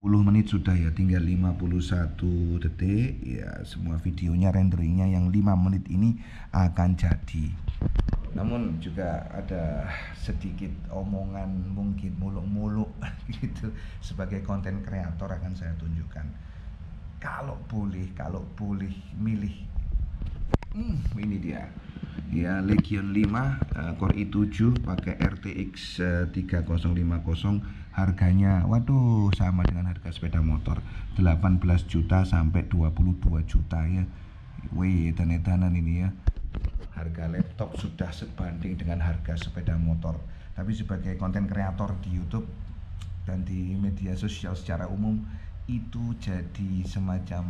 10 menit sudah ya, tinggal 51 detik ya, semua videonya renderingnya yang 5 menit ini akan jadi. Namun juga ada sedikit omongan mungkin muluk-muluk gitu sebagai konten kreator akan saya tunjukkan. Kalau boleh milih, ini dia ya, Legion 5 Core i7 pakai RTX 3050, harganya waduh sama dengan harga sepeda motor 18 juta sampai 22 juta ya. Wih, edan-edanan ini ya. Harga laptop sudah sebanding dengan harga sepeda motor. Tapi sebagai konten kreator di YouTube dan di media sosial secara umum, itu jadi semacam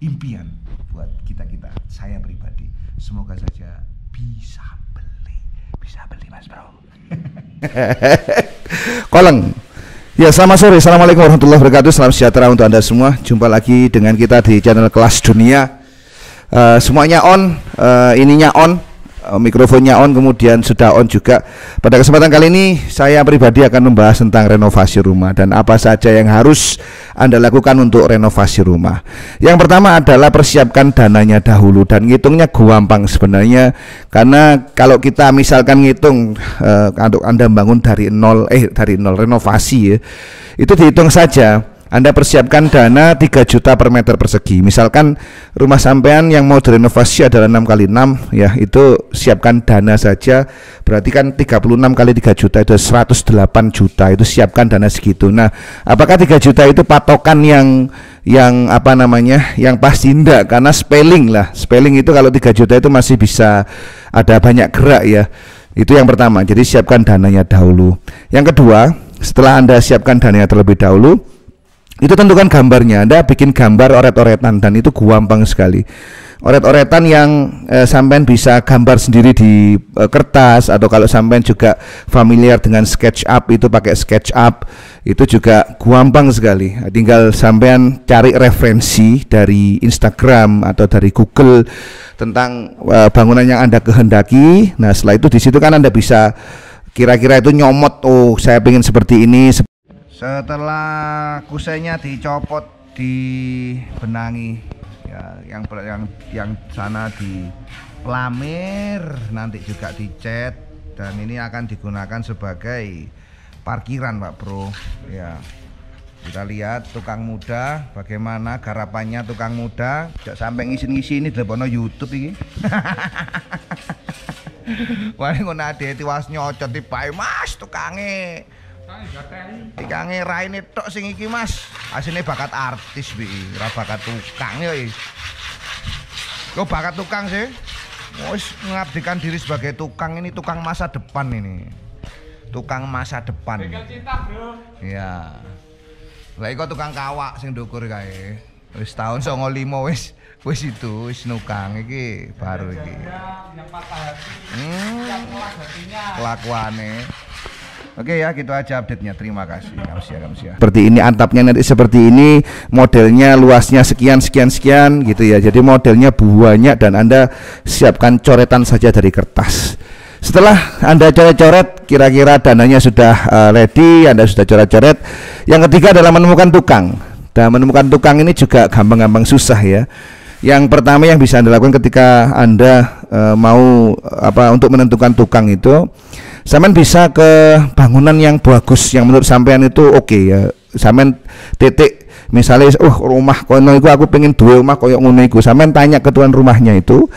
impian buat kita-kita. Saya pribadi, semoga saja bisa beli Mas Bro. Koleng. Ya, selamat sore. Assalamualaikum warahmatullahi wabarakatuh. Salam sejahtera untuk Anda semua. Jumpa lagi dengan kita di channel Kelas Dunia. Semuanya on, ininya on, mikrofonnya on, kemudian sudah on juga. Pada kesempatan kali ini saya pribadi akan membahas tentang renovasi rumah dan apa saja yang harus Anda lakukan untuk renovasi rumah. Yang pertama adalah persiapkan dananya dahulu, dan ngitungnya gampang sebenarnya, karena kalau kita misalkan ngitung untuk Anda bangun dari nol renovasi ya, itu dihitung saja. Anda persiapkan dana 3 juta per meter persegi. Misalkan rumah sampean yang mau direnovasi adalah 6x6 ya, itu siapkan dana saja, berarti kan 36 kali 3 juta itu 108 juta, itu siapkan dana segitu. Nah, apakah 3 juta itu patokan yang apa namanya, yang pasti? Enggak, karena spelling itu kalau 3 juta itu masih bisa ada banyak gerak ya. Itu yang pertama, jadi siapkan dananya dahulu. Yang kedua, setelah Anda siapkan dananya terlebih dahulu, itu tentukan gambarnya. Anda bikin gambar oret-oretan, dan itu gampang sekali. Oret-oretan yang sampean bisa gambar sendiri di kertas, atau kalau sampean juga familiar dengan SketchUp, itu pakai SketchUp, itu juga gampang sekali. Tinggal sampean cari referensi dari Instagram atau dari Google tentang bangunan yang Anda kehendaki. Nah, setelah itu di situ kan Anda bisa kira-kira itu nyomot, oh saya pengen seperti ini. Setelah kusainya dicopot, dibenangi ya, yang sana dipelamir, nanti juga dicat, dan ini akan digunakan sebagai parkiran Pak Bro ya. Kita lihat tukang muda, bagaimana garapannya tukang muda. Tidak sampai ngisi-ngisi ini dilepono YouTube ini. Wah, ngono ade tiwas nyocot dipae Mas tukange. Ikange raine tok sing iki Mas. Asline bakat artis bi, ora bakat tukang ya. Kok bakat tukang sih? Wis mengabdikan diri sebagai tukang, ini tukang masa depan ini. Tukang masa depan. Bengkel cinta, Bro. Iya. Lah iku tukang kawak sing ndukur kae. Wis tahun 95 wis itu wis nukang iki baru iki. Yang patah hati. Yang ngolah hatinya. Kelakuane. Oke ya, gitu aja update-nya. Terima kasih. Kamsia. Seperti ini atapnya, nanti seperti ini, modelnya luasnya sekian gitu ya. Jadi modelnya banyak, dan Anda siapkan coretan saja dari kertas. Setelah Anda coret-coret, kira-kira dananya sudah ready, Anda sudah coret-coret. Yang ketiga adalah menemukan tukang. Dan menemukan tukang ini juga gampang-gampang susah ya. Yang pertama yang bisa Anda lakukan ketika Anda mau untuk menentukan tukang itu, sampean bisa ke bangunan yang bagus, yang menurut sampean itu oke ya. Sampean titik misalnya rumah kono iku aku pengen duwe rumah koyo ngono iku. Sampean tanya ke tuan rumahnya itu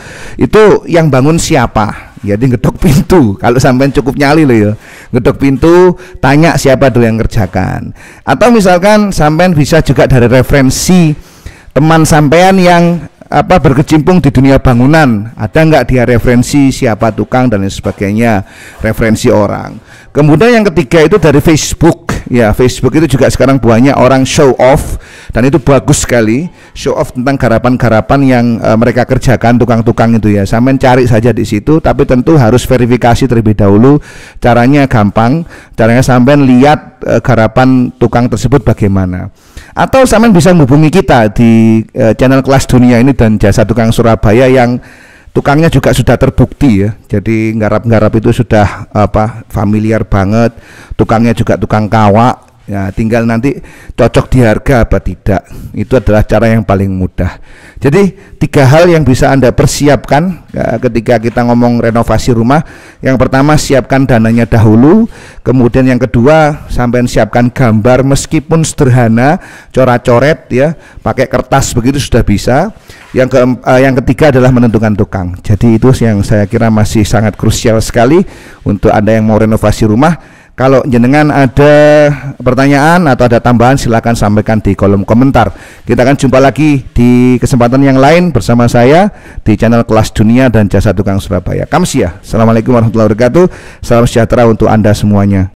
yang bangun siapa? Jadi ngedok pintu. Kalau sampean cukup nyali loh ya. Ngedok pintu, tanya siapa dulu yang ngerjakan. Atau misalkan sampean bisa juga dari referensi teman sampean yang berkecimpung di dunia bangunan, ada nggak dia referensi siapa tukang dan lain sebagainya, referensi orang. Kemudian yang ketiga itu dari Facebook ya. Facebook itu juga sekarang banyak orang show off, dan itu bagus sekali, show off tentang garapan-garapan yang mereka kerjakan, tukang-tukang itu ya. Sampai cari saja di situ, tapi tentu harus verifikasi terlebih dahulu. Caranya gampang, caranya sampai lihat garapan tukang tersebut bagaimana. Atau sampean bisa menghubungi kita di channel Kelas Dunia ini dan Jasa Tukang Surabaya, yang tukangnya juga sudah terbukti ya. Jadi nggarap-nggarap itu sudah familiar banget. Tukangnya juga tukang kawak Ya, tinggal nanti cocok di harga apa tidak. Itu adalah cara yang paling mudah. Jadi 3 hal yang bisa Anda persiapkan ketika kita ngomong renovasi rumah. Yang pertama, siapkan dananya dahulu. Kemudian yang kedua, sampai siapkan gambar meskipun sederhana, coret-coret ya, pakai kertas begitu sudah bisa. Yang ketiga adalah menentukan tukang. Jadi itu yang saya kira masih sangat krusial sekali untuk Anda yang mau renovasi rumah. Kalau jenengan ada pertanyaan atau ada tambahan, silakan sampaikan di kolom komentar. Kita akan jumpa lagi di kesempatan yang lain bersama saya di channel Kelas Dunia dan Jasa Tukang Surabaya. Kamsia. Assalamualaikum warahmatullahi wabarakatuh. Salam sejahtera untuk Anda semuanya.